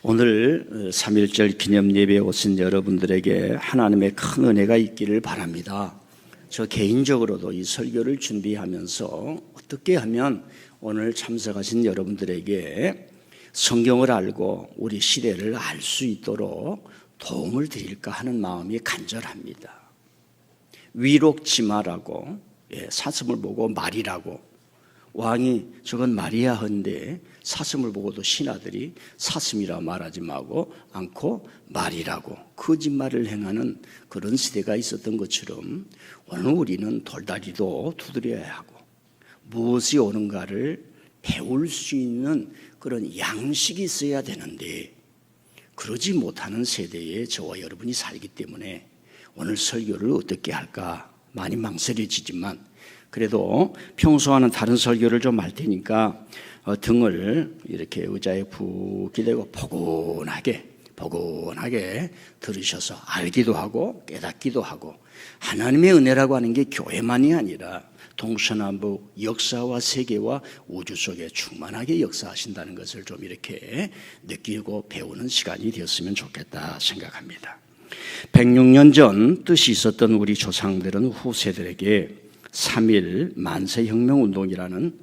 오늘 3.1절 기념 예배에 오신 여러분들에게 하나님의 큰 은혜가 있기를 바랍니다. 저 개인적으로도 이 설교를 준비하면서 어떻게 하면 오늘 참석하신 여러분들에게 성경을 알고 우리 시대를 알 수 있도록 도움을 드릴까 하는 마음이 간절합니다. 위록지마라고 사슴을 보고 말이라고, 왕이 저건 말이야 한데 사슴을 보고도 신하들이 사슴이라 말하지 않고 말이라고 거짓말을 행하는 그런 시대가 있었던 것처럼 오늘 우리는 돌다리도 두드려야 하고 무엇이 옳은가를 배울 수 있는 그런 양식이 있어야 되는데 그러지 못하는 세대에 저와 여러분이 살기 때문에 오늘 설교를 어떻게 할까 많이 망설여지지만 그래도 평소와는 다른 설교를 좀 할 테니까 등을 이렇게 의자에 푹 기대고 포근하게 들으셔서 알기도 하고 깨닫기도 하고, 하나님의 은혜라고 하는 게 교회만이 아니라 동서남북 역사와 세계와 우주 속에 충만하게 역사하신다는 것을 좀 이렇게 느끼고 배우는 시간이 되었으면 좋겠다 생각합니다. 106년 전 뜻이 있었던 우리 조상들은 후세들에게 3.1 만세혁명운동이라는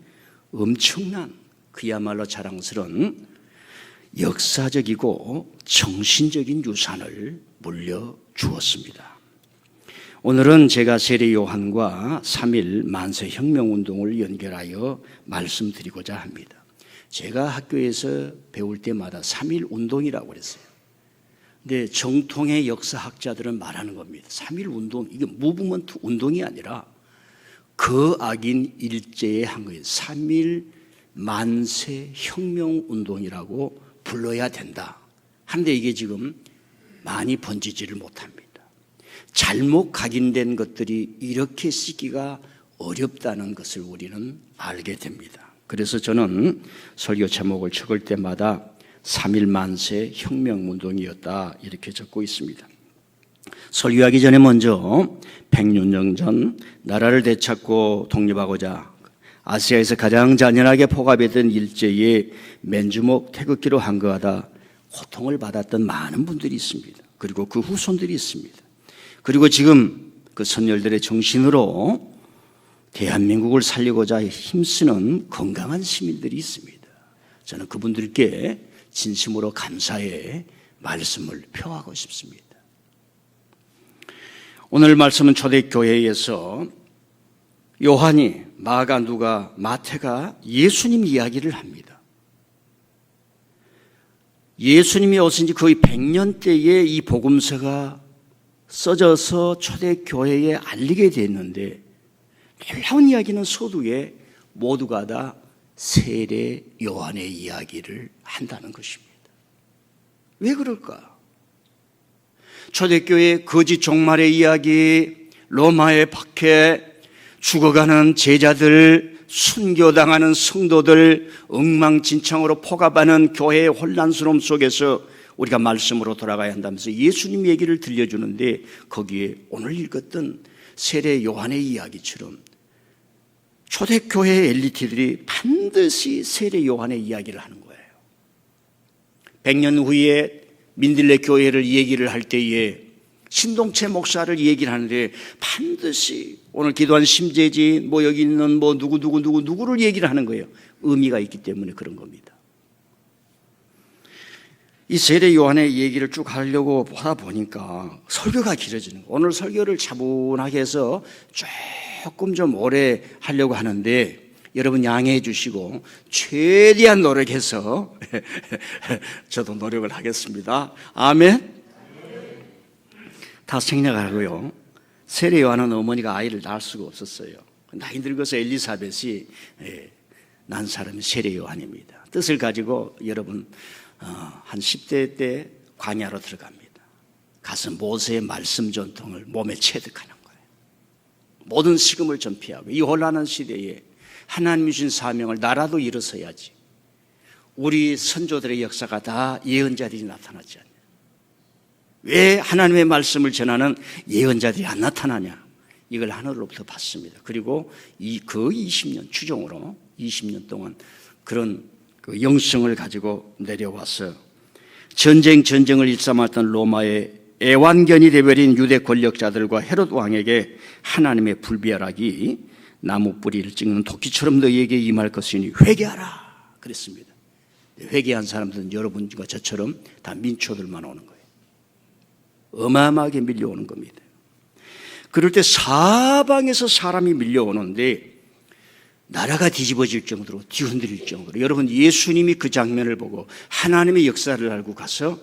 엄청난 그야말로 자랑스러운 역사적이고 정신적인 유산을 물려주었습니다. 오늘은 제가 세례 요한과 3.1 만세혁명운동을 연결하여 말씀드리고자 합니다. 제가 학교에서 배울 때마다 3.1 운동이라고 그랬어요. 근데 정통의 역사학자들은 말하는 겁니다. 3.1 운동, 이게 무브먼트 운동이 아니라 그 악인 일제에 한 거예요. 3.1 만세혁명운동이라고 불러야 된다 하는데 이게 지금 많이 번지지를 못합니다. 잘못 각인된 것들이 이렇게 쓰기가 어렵다는 것을 우리는 알게 됩니다. 그래서 저는 설교 제목을 적을 때마다 3.1 만세 혁명운동이었다 이렇게 적고 있습니다. 설교하기 전에 먼저 106년 전 나라를 되찾고 독립하고자 아시아에서 가장 잔인하게 포갑했던 일제의 맨주먹 태극기로 항거하다 고통을 받았던 많은 분들이 있습니다. 그리고 그 후손들이 있습니다. 그리고 지금 그 선열들의 정신으로 대한민국을 살리고자 힘쓰는 건강한 시민들이 있습니다. 저는 그분들께 진심으로 감사의 말씀을 표하고 싶습니다. 오늘 말씀은 초대교회에서 요한이, 마가, 누가, 마태가 예수님 이야기를 합니다. 예수님이 오신 지 거의 100년대에 이 복음서가 써져서 초대교회에 알리게 됐는데 놀라운 이야기는 서두에 모두가 다 세례 요한의 이야기를 한다는 것입니다. 왜 그럴까? 초대교회 거짓 종말의 이야기, 로마의 박해, 죽어가는 제자들, 순교당하는 성도들, 엉망진창으로 포갑하는 교회의 혼란스러움 속에서 우리가 말씀으로 돌아가야 한다면서 예수님 얘기를 들려주는데 거기에 오늘 읽었던 세례 요한의 이야기처럼 초대교회의 엘리트들이 반드시 세례 요한의 이야기를 하는 거예요. 100년 후에 민들레 교회를 얘기를 할 때에 신동체 목사를 얘기를 하는데 반드시 오늘 기도한 심재진 여기 있는 누구를 얘기를 하는 거예요. 의미가 있기 때문에 그런 겁니다. 이 세례 요한의 얘기를 쭉 하려고 하다 보니까 설교가 길어지는 거예요. 오늘 설교를 차분하게 해서 조금 좀 오래 하려고 하는데 여러분 양해해 주시고 최대한 노력해서 저도 노력을 하겠습니다. 아멘. 다 생략하고요. 세례 요한은 어머니가 아이를 낳을 수가 없었어요. 나이 늙어서 엘리사벳이 난 사람이 세례 요한입니다. 뜻을 가지고 여러분 한 10대 때 광야로 들어갑니다. 가서 모세의 말씀 전통을 몸에 체득하는 거예요. 모든 식음을 전폐하고 이 혼란한 시대에 하나님이 주신 사명을 나라도 일어서야지. 우리 선조들의 역사가 다 예언자들이 나타났지 않냐. 왜 하나님의 말씀을 전하는 예언자들이 안 나타나냐. 이걸 하늘로부터 봤습니다. 그리고 그 20년 추종으로 20년 동안 그런 그 영성을 가지고 내려와서 전쟁을 일삼았던 로마의 애완견이 되어버린 유대 권력자들과 헤롯 왕에게 하나님의 불비아락이 나무 뿌리를 찍는 도끼처럼 너희에게 임할 것이니 회개하라 그랬습니다. 회개한 사람들은 여러분과 저처럼 다 민초들만 오는 거예요. 어마어마하게 밀려오는 겁니다. 그럴 때 사방에서 사람이 밀려오는데 나라가 뒤집어질 정도로 뒤흔들릴 정도로 여러분 예수님이 그 장면을 보고 하나님의 역사를 알고 가서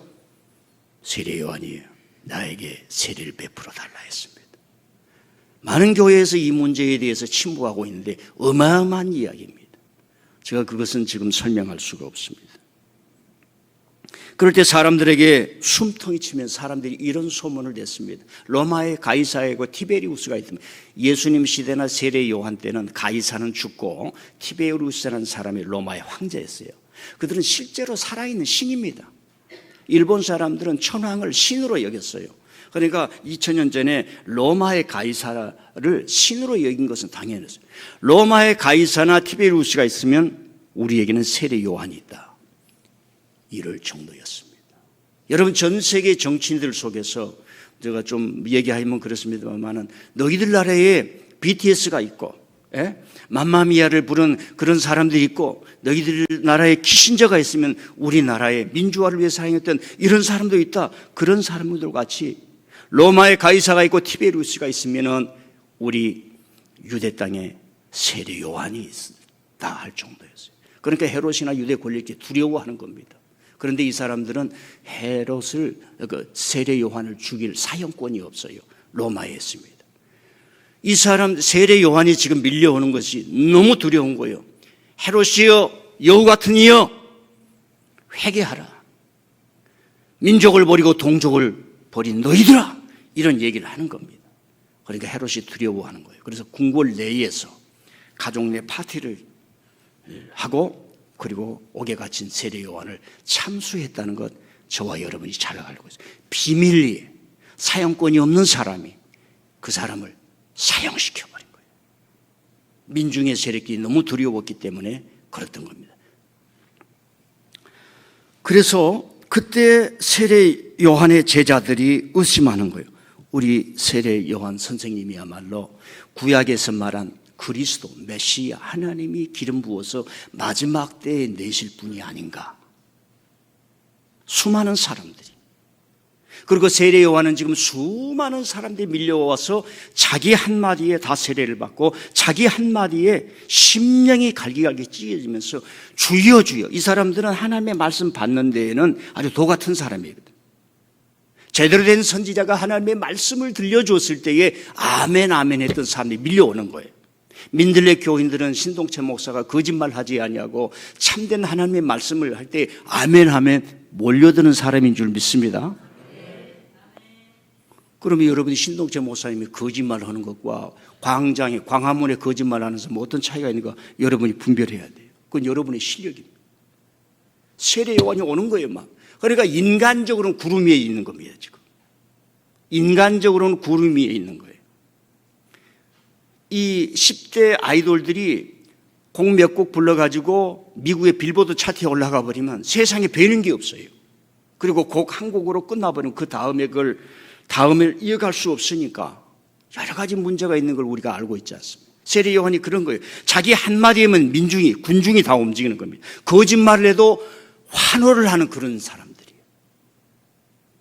세례 요한이 나에게 세례를 베풀어 달라 했습니다. 많은 교회에서 이 문제에 대해서 침묵하고 있는데 어마어마한 이야기입니다. 제가 그것은 지금 설명할 수가 없습니다. 그럴 때 사람들에게 숨통이 치면 사람들이 이런 소문을 냈습니다. 로마의 가이사이고 티베리우스가 있다면 예수님 시대나 세례 요한 때는 가이사는 죽고 티베리우스라는 사람이 로마의 황제였어요. 그들은 실제로 살아있는 신입니다. 일본 사람들은 천황을 신으로 여겼어요. 그러니까 2000년 전에 로마의 가이사를 신으로 여긴 것은 당연했어요. 로마의 가이사나 티베리우스가 있으면 우리에게는 세례 요한이 있다. 이럴 정도였습니다. 여러분 전 세계 정치인들 속에서 제가 좀 얘기하면 그렇습니다만은 너희들 나라에 BTS가 있고 맘마미아를 부른 그런 사람들이 있고 너희들 나라에 키신저가 있으면 우리나라의 민주화를 위해 사용했던 이런 사람도 있다. 그런 사람들 같이 로마의 가이사가 있고 티베리우스가 있으면은 우리 유대 땅에 세례 요한이 있다 할 정도였어요. 그러니까 헤롯이나 유대 권력이 두려워하는 겁니다. 그런데 이 사람들은 헤롯을 세례 요한을 죽일 사형권이 없어요. 로마에 있습니다. 이 사람 세례 요한이 지금 밀려오는 것이 너무 두려운 거예요. 헤롯이여 여우 같은 이여 회개하라. 민족을 버리고 동족을 버린 너희들아 이런 얘기를 하는 겁니다. 그러니까 헤롯이 두려워하는 거예요. 그래서 궁궐 내에서 가족 내 파티를 하고 그리고 옥에 갇힌 세례 요한을 참수했다는 것 저와 여러분이 잘 알고 있어요. 비밀리에 사형권이 없는 사람이 그 사람을 사형시켜버린 거예요. 민중의 세력이 너무 두려웠기 때문에 그랬던 겁니다. 그래서 그때 세례 요한의 제자들이 의심하는 거예요. 우리 세례 요한 선생님이야말로 구약에서 말한 그리스도, 메시아, 하나님이 기름 부어서 마지막 때에 내실 분이 아닌가. 수많은 사람들이. 그리고 세례 요한은 지금 수많은 사람들이 밀려와서 자기 한마디에 다 세례를 받고 자기 한마디에 심령이 갈기갈기 찢어지면서 주여 주여. 이 사람들은 하나님의 말씀 받는 데에는 아주 도 같은 사람이거든. 제대로 된 선지자가 하나님의 말씀을 들려줬을 때에 아멘 아멘 했던 사람들이 밀려오는 거예요. 민들레 교인들은 신동채 목사가 거짓말하지 아니하고 참된 하나님의 말씀을 할 때 아멘 하면 몰려드는 사람인 줄 믿습니다. 그러면 여러분이 신동채 목사님이 거짓말하는 것과 광화문에 거짓말하는 사람 어떤 차이가 있는가 여러분이 분별해야 돼요. 그건 여러분의 실력입니다. 세례 요한이 오는 거예요, 막. 그러니까 인간적으로는 구름 위에 있는 겁니다, 지금. 인간적으로는 구름 위에 있는 거예요. 이 10대 아이돌들이 곡 몇 곡 불러가지고 미국의 빌보드 차트에 올라가 버리면 세상에 배는 게 없어요. 그리고 곡 한 곡으로 끝나버리면 그 다음에 다음을 이어갈 수 없으니까 여러 가지 문제가 있는 걸 우리가 알고 있지 않습니까? 세례 요한이 그런 거예요. 자기 한마디에만 군중이 다 움직이는 겁니다. 거짓말을 해도 환호를 하는 그런 사람들이에요.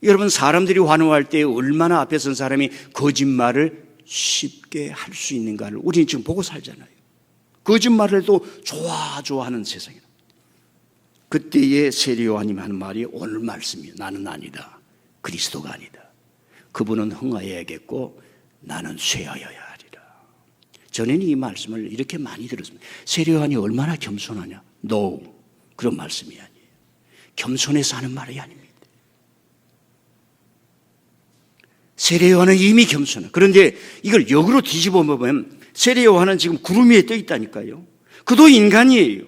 여러분 사람들이 환호할 때 얼마나 앞에 선 사람이 거짓말을 쉽게 할 수 있는가를 우리는 지금 보고 살잖아요. 거짓말을 해도 좋아하는 세상이다. 그때의 세례 요한님 하는 말이 오늘 말씀이에요. 나는 아니다. 그리스도가 아니다. 그분은 흥하여야겠고 나는 쇠하여야 하리라. 전에는 이 말씀을 이렇게 많이 들었습니다. 세례 요한이 얼마나 겸손하냐? No. 그런 말씀이 아니에요. 겸손해서 하는 말이 아닙니다. 세례 요한은 이미 겸손해. 그런데 이걸 역으로 뒤집어 보면 세례 요한은 지금 구름 위에 떠 있다니까요. 그도 인간이에요.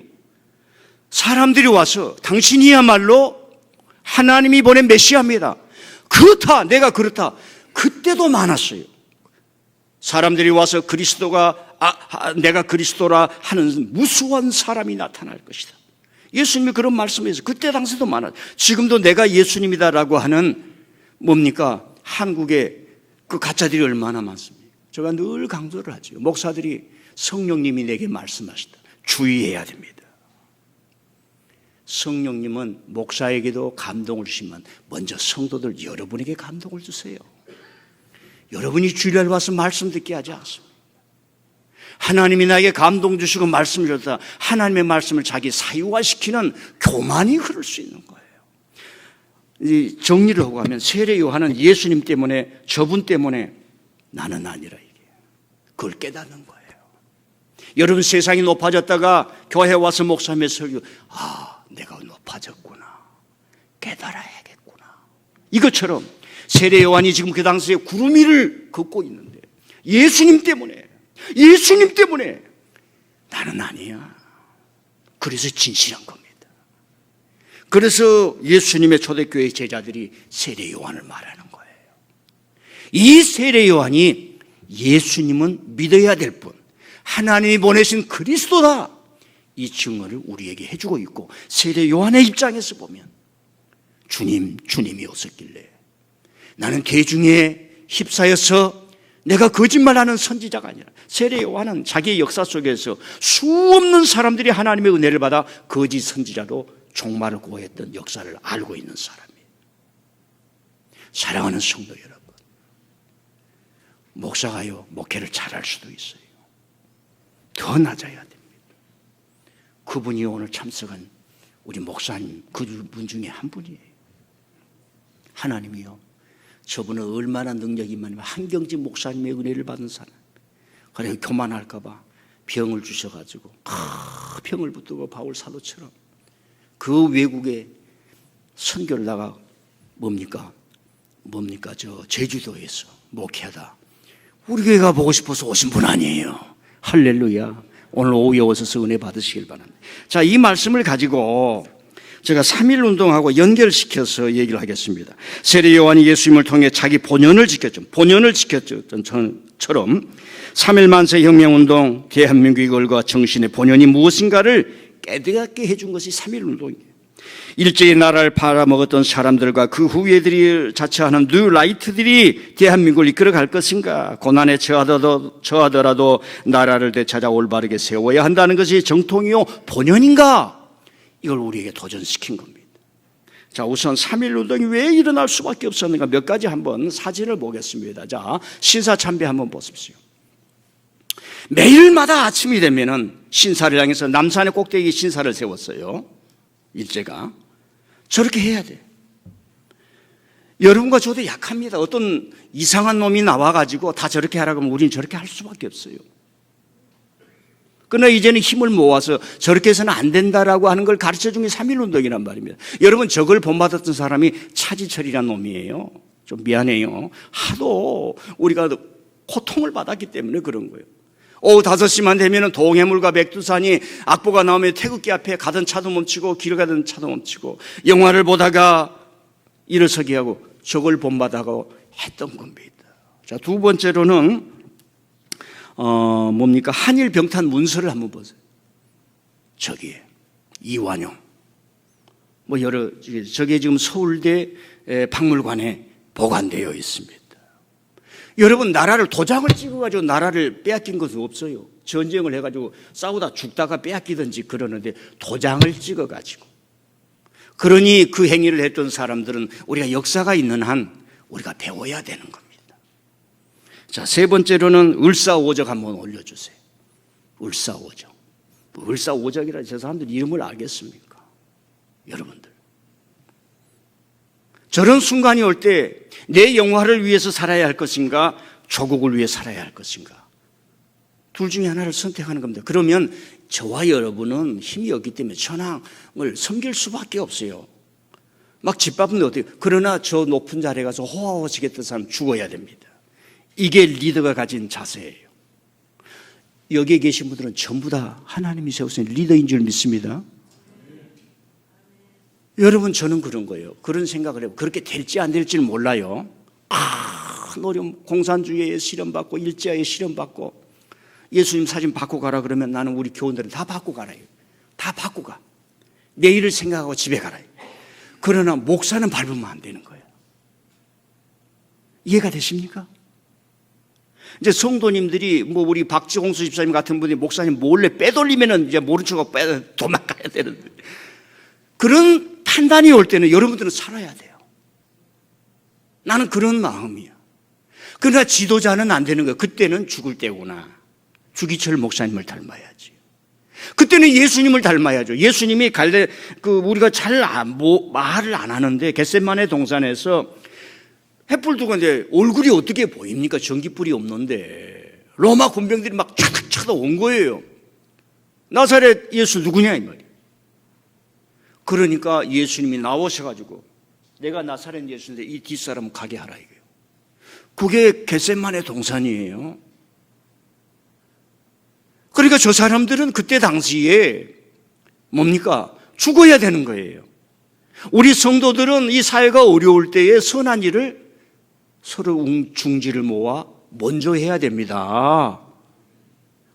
사람들이 와서 당신이야말로 하나님이 보낸 메시아입니다. 그렇다, 내가 그렇다. 그때도 많았어요. 사람들이 와서 내가 그리스도라 하는 무수한 사람이 나타날 것이다. 예수님이 그런 말씀에서 그때 당시도 많아요. 지금도 내가 예수님이다라고 하는 뭡니까? 한국에 그 가짜들이 얼마나 많습니까? 제가 늘 강조를 하죠. 목사들이 성령님이 내게 말씀하시다. 주의해야 됩니다. 성령님은 목사에게도 감동을 주시면 먼저 성도들 여러분에게 감동을 주세요. 여러분이 주일날 와서 말씀 듣게 하지 않습니다. 하나님이 나에게 감동 주시고 말씀을 줬다. 하나님의 말씀을 자기 사유화시키는 교만이 흐를 수 있는 거예요. 이 정리를 하고 하면 세례 요한은 예수님 때문에, 저분 때문에 나는 아니라 이게 그걸 깨닫는 거예요. 여러분 세상이 높아졌다가 교회 와서 목사님의 설교, 내가 높아졌구나, 깨달아야겠구나. 이것처럼 세례 요한이 지금 그 당시에 구름 위를 걷고 있는데 예수님 때문에 나는 아니야. 그래서 진실한 겁니다. 그래서 예수님의 초대교회 제자들이 세례 요한을 말하는 거예요. 이 세례 요한이 예수님은 믿어야 될 분, 하나님이 보내신 그리스도다, 이 증언을 우리에게 해주고 있고, 세례 요한의 입장에서 보면 주님이 오셨길래 나는 대중에 휩싸여서 내가 거짓말하는 선지자가 아니라, 세례 요한은 자기의 역사 속에서 수없는 사람들이 하나님의 은혜를 받아 거짓 선지자로 종말을 고했던 역사를 알고 있는 사람이에요. 사랑하는 성도 여러분, 목사가요 목회를 잘할 수도 있어요. 더 낮아야 됩니다. 그분이 오늘 참석한 우리 목사님 그분 중에 한 분이에요. 하나님이요, 저분은 얼마나 능력이 많으면 한경직 목사님의 은혜를 받은 사람, 그래 교만할까 봐 병을 주셔가지고 병을 붙들고 바울 사도처럼 그 외국에 선교를 나가 뭡니까 저 제주도에서 목회하다 우리 교회가 보고 싶어서 오신 분 아니에요. 할렐루야. 오늘 오후에 오셔서 은혜 받으시길 바랍니다. 자, 이 말씀을 가지고 제가 3.1 운동하고 연결시켜서 얘기를 하겠습니다. 세례 요한이 예수님을 통해 자기 본연을 지켰던 처럼 3.1 만세 혁명운동, 대한민국의 걸과 정신의 본연이 무엇인가를 깨닫게 해준 것이 3.1 운동이에요. 일제의 나라를 팔아먹었던 사람들과 그 후예들이 자처하는 뉴 라이트들이 대한민국을 이끌어갈 것인가, 고난에 처하더라도 나라를 되찾아 올바르게 세워야 한다는 것이 정통이요 본연인가, 이걸 우리에게 도전시킨 겁니다. 자, 우선 3.1 운동이 왜 일어날 수밖에 없었는가 몇 가지 한번 사진을 보겠습니다. 자, 신사참배 한번 보십시오. 매일마다 아침이 되면은 신사를 향해서 남산의 꼭대기 신사를 세웠어요. 일제가. 저렇게 해야 돼. 여러분과 저도 약합니다. 어떤 이상한 놈이 나와가지고 다 저렇게 하라고 하면 우리는 저렇게 할 수밖에 없어요. 그러나 이제는 힘을 모아서 저렇게 해서는 안 된다라고 하는 걸 가르쳐준 게 3.1 운동이란 말입니다. 여러분, 저걸 본받았던 사람이 차지철이라는 놈이에요. 좀 미안해요. 하도 우리가 고통을 받았기 때문에 그런 거예요. 오후 5시만 되면 동해물과 백두산이 악보가 나오면 태극기 앞에 가던 차도 멈추고 길 가던 차도 멈추고 영화를 보다가 일어서기 하고 저걸 본받아고 했던 겁니다. 자, 두 번째로는 뭡니까? 한일 병탄 문서를 한번 보세요. 저기에 이완용 저게 지금 서울대 박물관에 보관되어 있습니다. 여러분, 나라를 도장을 찍어가지고 나라를 빼앗긴 것은 없어요. 전쟁을 해가지고 싸우다 죽다가 빼앗기든지 그러는데 도장을 찍어가지고, 그러니 그 행위를 했던 사람들은 우리가 역사가 있는 한 우리가 배워야 되는 겁니다. 자, 세 번째로는 을사오적 한번 올려주세요. 을사오적. 을사오적이라 저 사람들 이름을 알겠습니까? 여러분들, 저런 순간이 올 때 내 영화를 위해서 살아야 할 것인가, 조국을 위해 살아야 할 것인가, 둘 중에 하나를 선택하는 겁니다. 그러면 저와 여러분은 힘이 없기 때문에 천황을 섬길 수밖에 없어요. 막 짓밟는데 어때요? 그러나 저 높은 자리에 가서 호화호식했던 사람 죽어야 됩니다. 이게 리더가 가진 자세예요. 여기에 계신 분들은 전부 다 하나님이 세우신 리더인 줄 믿습니다. 여러분, 저는 그런 거예요. 그런 생각을 해요. 그렇게 될지 안 될지는 몰라요. 공산주의에 실현받고 일제에 실현받고 예수님 사진 받고 가라 그러면 나는 우리 교원들은 다 받고 가라요. 다 받고 가. 내일을 생각하고 집에 가라. 그러나 목사는 밟으면 안 되는 거예요. 이해가 되십니까? 이제 성도님들이 우리 박지홍수 집사님 같은 분이 목사님 몰래 빼돌리면은 이제 모른 척하고 도망가야 되는데, 그런 판단이 올 때는 여러분들은 살아야 돼요. 나는 그런 마음이야. 그러나 지도자는 안 되는 거예요. 그때는 죽을 때구나. 주기철 목사님을 닮아야지. 그때는 예수님을 닮아야죠. 예수님이 우리가 잘 말을 안 하는데 겟세마네 동산에서 햇불 두고 이제 얼굴이 어떻게 보입니까? 전기불이 없는데 로마 군병들이 막 차닥차닥 온 거예요. 나사렛 예수 누구냐 이 말이에요. 그러니까 예수님이 나오셔가지고 내가 나사렛 예수인데 이 뒷사람 가게 하라 이거예요. 그게 겟세마네 동산이에요. 그러니까 저 사람들은 그때 당시에 뭡니까? 죽어야 되는 거예요. 우리 성도들은 이 사회가 어려울 때에 선한 일을 서로 중지를 모아 먼저 해야 됩니다.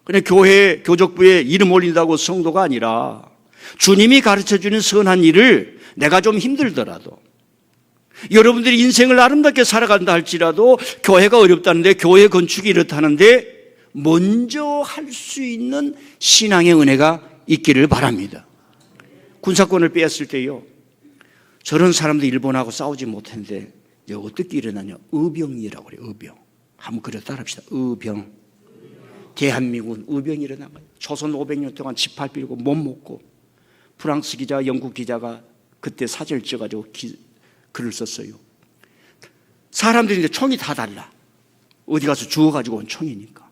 그냥 교회, 교적부에 이름 올린다고 성도가 아니라 주님이 가르쳐주는 선한 일을 내가 좀 힘들더라도, 여러분들이 인생을 아름답게 살아간다 할지라도 교회가 어렵다는데, 교회 건축이 이렇다는데 먼저 할 수 있는 신앙의 은혜가 있기를 바랍니다. 군사권을 빼앗을 때요, 저런 사람도 일본하고 싸우지 못했는데 어떻게 일어나냐? 의병이라고 그래요. 의병. 한번 그려 따라합시다. 의병. 대한민국은 의병이 일어난 거예요. 조선 500년 동안 지팔 빌고 못 먹고, 프랑스 기자, 영국 기자가 그때 사진을 찍어가지고 글을 썼어요. 사람들이 이제 총이 다 달라. 어디 가서 주워가지고 온 총이니까.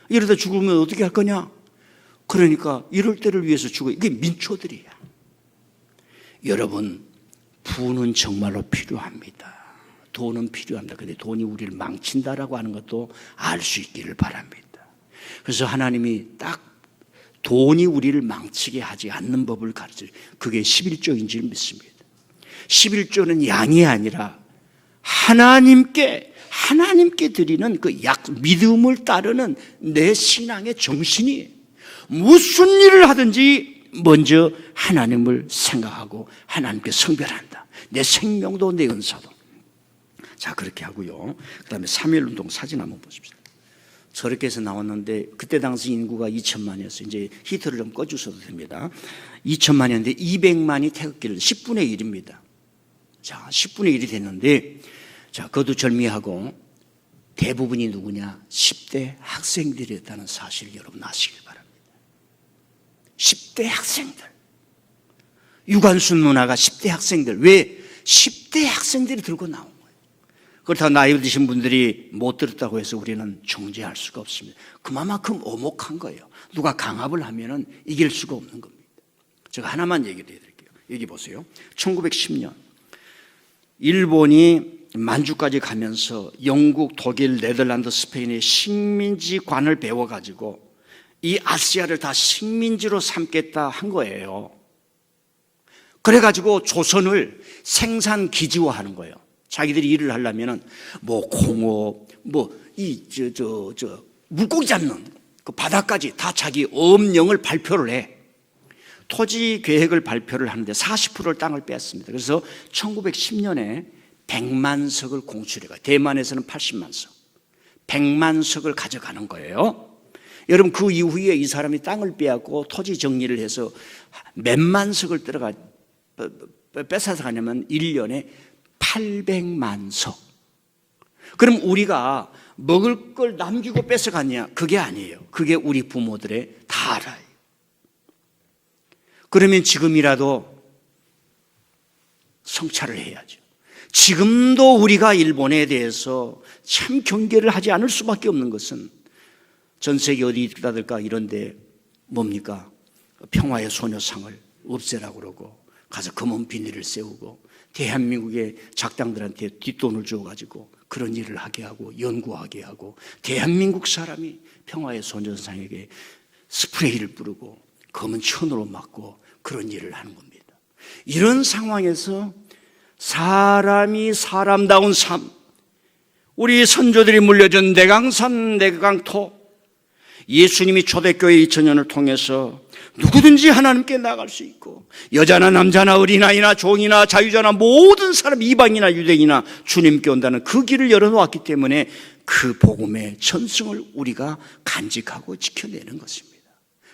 이러다 죽으면 어떻게 할 거냐? 그러니까 이럴 때를 위해서 죽어. 이게 민초들이야. 여러분, 부는 정말로 필요합니다. 돈은 필요합니다. 근데 돈이 우리를 망친다라고 하는 것도 알 수 있기를 바랍니다. 그래서 하나님이 딱 돈이 우리를 망치게 하지 않는 법을 가르쳐요. 그게 11조인 줄 믿습니다. 11조는 양이 아니라 하나님께 드리는 그 믿음을 따르는 내 신앙의 정신이에요. 무슨 일을 하든지 먼저 하나님을 생각하고 하나님께 성별한다. 내 생명도 내 은사도. 자, 그렇게 하고요. 그 다음에 3.1운동 사진 한번 보십시오. 저렇게 해서 나왔는데 그때 당시 인구가 2천만이었어요. 이제 히트를 좀 꺼주셔도 됩니다. 2천만이었는데 200만이 태극기를 10분의 1입니다. 자, 10분의 1이 됐는데, 자, 거두절미하고 대부분이 누구냐? 10대 학생들이었다는 사실을 여러분 아시길 바랍니다. 10대 학생들. 유관순 누나가 10대 학생들. 왜 10대 학생들이 들고 나온 거예요? 그렇다고 나이 드신 분들이 못 들었다고 해서 우리는 정죄할 수가 없습니다. 그만큼 오목한 거예요. 누가 강압을 하면은 이길 수가 없는 겁니다. 제가 하나만 얘기를 해드릴게요. 여기 보세요. 1910년 일본이 만주까지 가면서 영국, 독일, 네덜란드, 스페인의 식민지관을 배워가지고 이 아시아를 다 식민지로 삼겠다 한 거예요. 그래가지고 조선을 생산기지화하는 거예요. 자기들이 일을 하려면은 공업, 물고기 잡는 그 바다까지 다 자기 엄령을 발표를 해. 토지 계획을 발표를 하는데 40%를 땅을 뺐습니다. 그래서 1910년에 100만 석을 공출해가. 대만에서는 80만 석, 100만 석을 가져가는 거예요. 여러분, 그 이후에 이 사람이 땅을 빼앗고 토지 정리를 해서 몇만 석을 뺏어서 가냐면 1년에 800만 석. 그럼 우리가 먹을 걸 남기고 뺏어갔냐? 그게 아니에요. 그게 우리 부모들의 다 알아요. 그러면 지금이라도 성찰을 해야죠. 지금도 우리가 일본에 대해서 참 경계를 하지 않을 수밖에 없는 것은 전 세계 어디다들까 이런데 뭡니까? 평화의 소녀상을 없애라고 그러고 가서 금은 비닐을 세우고 대한민국의 작당들한테 뒷돈을 줘가지고 그런 일을 하게 하고 연구하게 하고 대한민국 사람이 평화의 소녀상에게 스프레이를 뿌리고 검은 천으로 맞고 그런 일을 하는 겁니다. 이런 상황에서 사람이 사람다운 삶, 우리 선조들이 물려준 내강산 내강토, 예수님이 초대교회 2000년을 통해서 누구든지 하나님께 나갈 수 있고 여자나 남자나 어린아이나 종이나 자유자나 모든 사람 이방이나 유대인이나 주님께 온다는 그 길을 열어놓았기 때문에 그 복음의 전승을 우리가 간직하고 지켜내는 것입니다.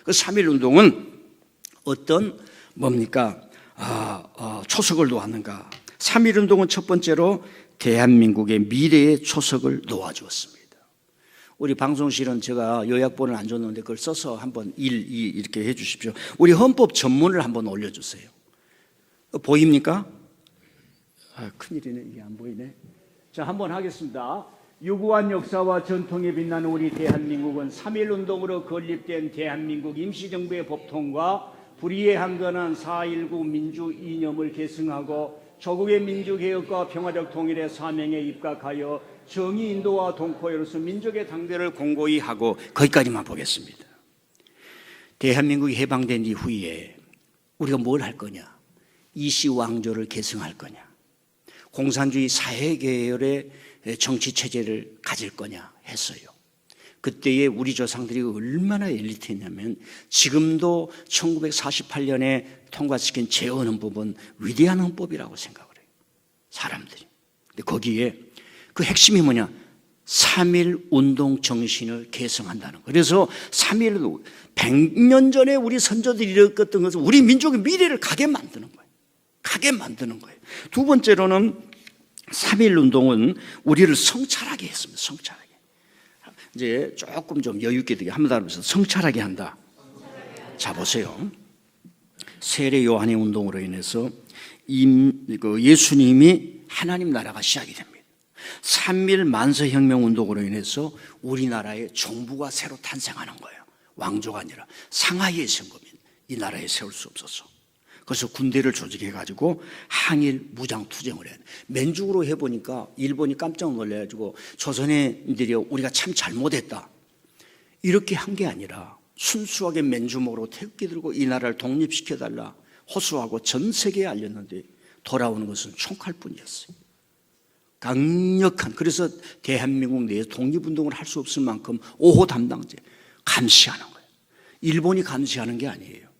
그 3.1운동은 어떤 뭡니까? 초석을 놓았는가? 3.1운동은 첫 번째로 대한민국의 미래의 초석을 놓아주었습니다. 우리 방송실은 제가 요약본을 안 줬는데 그걸 써서 한번 1, 2 이렇게 해 주십시오. 우리 헌법 전문을 한번 올려주세요. 보입니까? 큰일이네. 이게 안 보이네. 자, 한번 하겠습니다. 유구한 역사와 전통에 빛나는 우리 대한민국은 3.1운동으로 건립된 대한민국 임시정부의 법통과 불의에 항건한 4.19 민주 이념을 계승하고 조국의 민주개혁과 평화적 통일의 사명에 입각하여 정의 인도와 동포로서 민족의 당대를 공고히 하고, 거기까지만 보겠습니다. 대한민국이 해방된 이후에 우리가 뭘 할 거냐? 이시왕조를 계승할 거냐? 공산주의 사회계열의 정치체제를 가질 거냐 했어요. 그때의 우리 조상들이 얼마나 엘리트였냐면 지금도 1948년에 통과시킨 재헌헌법은 위대한 헌법이라고 생각을 해요, 사람들이. 근데 거기에 그 핵심이 뭐냐? 3.1 운동 정신을 계승한다는 거예요. 그래서 3.1 100년 전에 우리 선조들이 이뤘던 것은 우리 민족의 미래를 가게 만드는 거예요. 가게 만드는 거예요. 두 번째로는 3.1 운동은 우리를 성찰하게 했습니다. 성찰하게. 이제 조금 좀 여유 있게 되게 한번 다루면서 성찰하게 한다. 자, 보세요. 세례 요한의 운동으로 인해서 예수님이 하나님 나라가 시작이 됩니다. 3.1 만세혁명 운동으로 인해서 우리나라의 정부가 새로 탄생하는 거예요. 왕조가 아니라 상하이의 선거민, 이 나라에 세울 수 없어서. 그래서 군대를 조직해가지고 항일 무장투쟁을 해요. 맨죽으로 해보니까 일본이 깜짝 놀래가지고 조선인들이 우리가 참 잘못했다 이렇게 한 게 아니라 순수하게 맨주먹으로 태극기 들고 이 나라를 독립시켜달라 호소하고 전 세계에 알렸는데 돌아오는 것은 총칼뿐이었어요. 강력한, 그래서 대한민국 내에서 독립운동을 할 수 없을 만큼 5호 담당제 감시하는 거예요. 일본이 감시하는 게 아니에요.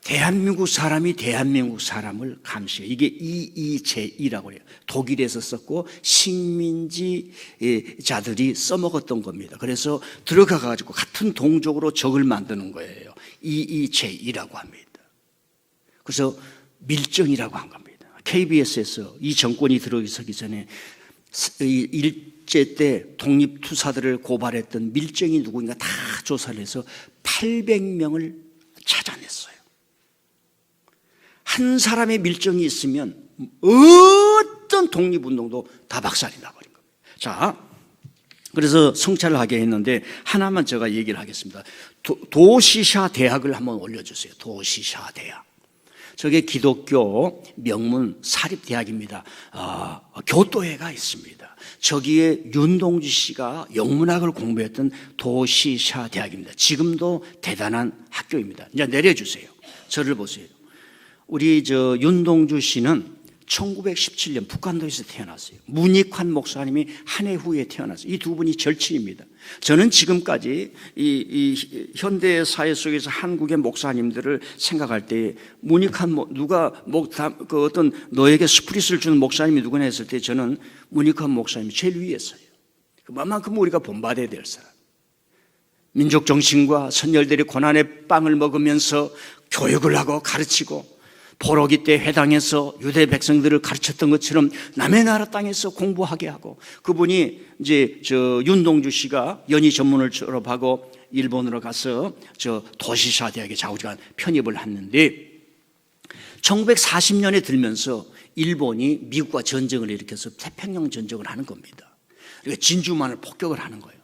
대한민국 사람이 대한민국 사람을 감시해요. 이게 이의제이라고 해요. 독일에서 썼고 식민지자들이 써먹었던 겁니다. 그래서 들어가가지고 같은 동족으로 적을 만드는 거예요. 이의제이라고 합니다. 그래서 밀정이라고 한 겁니다. KBS에서 이 정권이 들어서기 전에 일제 때 독립투사들을 고발했던 밀정이 누구인가 다 조사를 해서 800명을 찾아냈어요. 한 사람의 밀정이 있으면 어떤 독립운동도 다 박살이 나버린 겁니다. 자, 그래서 성찰을 하게 했는데 하나만 제가 얘기를 하겠습니다. 도시샤 대학을 한번 올려주세요. 도시샤 대학. 저게 기독교 명문 사립대학입니다. 교도회가 있습니다. 저기에 윤동주 씨가 영문학을 공부했던 도시샤 대학입니다. 지금도 대단한 학교입니다. 이제 내려주세요. 저를 보세요. 우리 윤동주 씨는 1917년 북한도에서 태어났어요. 문익환 목사님이 한 해 후에 태어났어요. 이 두 분이 절친입니다. 저는 지금까지 이 현대 사회 속에서 한국의 목사님들을 생각할 때 문익환 누가 그 어떤 너에게 스프릿을 주는 목사님이 누구나 했을 때 저는 문익환 목사님이 제일 위에 있어요. 그만큼 우리가 본받아야 될 사람. 민족 정신과 선열들의 고난의 빵을 먹으면서 교육을 하고 가르치고 포로기 때 회당에서 유대 백성들을 가르쳤던 것처럼 남의 나라 땅에서 공부하게 하고, 그분이 이제 윤동주 씨가 연희 전문을 졸업하고 일본으로 가서 도시샤 대학에 좌우지간 편입을 했는데 1940년에 들면서 일본이 미국과 전쟁을 일으켜서 태평양 전쟁을 하는 겁니다. 그러니까 진주만을 폭격을 하는 거예요.